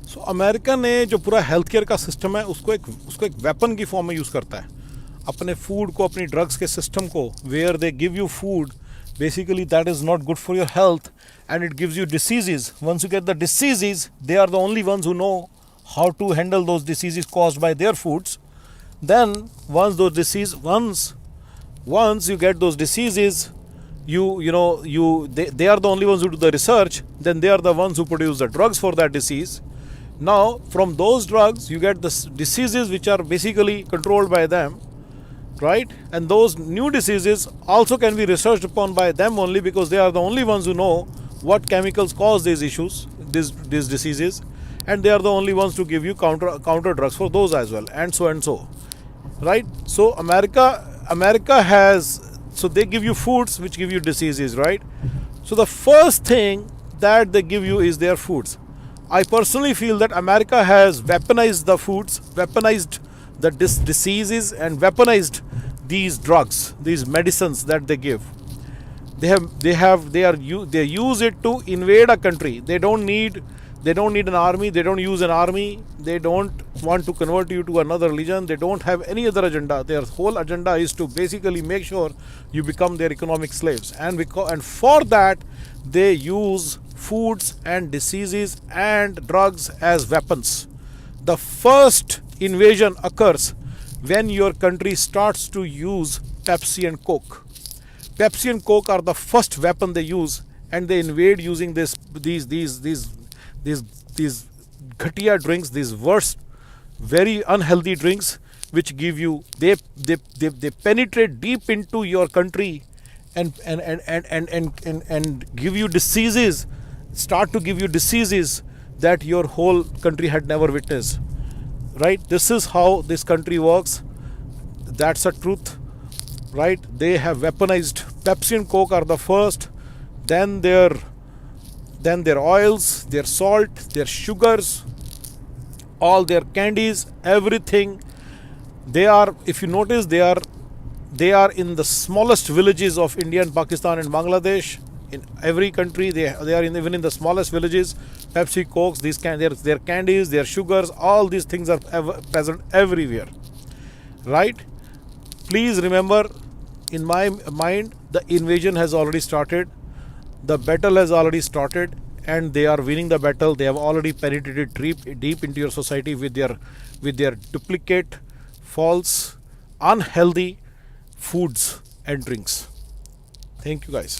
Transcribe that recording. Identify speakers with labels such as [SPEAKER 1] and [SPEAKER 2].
[SPEAKER 1] So America ने जो पूरा हेल्थ केयर का सिस्टम है उसको एक वेपन की फॉर्म में यूज़ करता है, अपने फूड को, अपनी ड्रग्स के सिस्टम को, where they give you food basically that is not good for your health and it gives you diseases. Once you get the diseases, they are the only ones who know how to handle those diseases caused by their foods. Then once you get those diseases, they are the only ones who do the research, then they are the ones who produce the drugs for that disease. Now from those drugs you get the diseases which are basically controlled by them, right? And those new diseases also can be researched upon by them only, because they are the only ones who know what chemicals cause these issues, these diseases, and they are the only ones to give you counter drugs for those as well, and so, right? So America has, so they give you foods which give you diseases, right? So the first thing that they give you is their foods. I personally feel that America has weaponized the foods, weaponized the diseases, and weaponized these drugs, these medicines that they give. They use it to invade a country. They don't need an army. They don't use an army. They don't want to convert you to another religion. They don't have any other agenda. Their whole agenda is to basically make sure you become their economic slaves, and for that they use foods and diseases and drugs as weapons. The first invasion occurs when your country starts to use Pepsi and Coke. Pepsi and Coke are the first weapon they use, and they invade using these ghatia drinks, these worst, very unhealthy drinks, which give you, they penetrate deep into your country and give you diseases, start to give you diseases that your whole country had never witnessed. Right? This is how this country works. That's a truth, right? They have weaponized. Pepsi and Coke are the first, then their oils, their salt, their sugars, all their candies, everything. They are, if you notice, they are in the smallest villages of India and Pakistan and Bangladesh. In every country, they are even in the smallest villages. Pepsi, Cokes, their candies, their sugars, all these things are present everywhere, right? Please remember, in my mind, the invasion has already started. The battle has already started, and they are winning the battle. They have already penetrated deep into your society with their duplicate, false, unhealthy foods and drinks. Thank you, guys.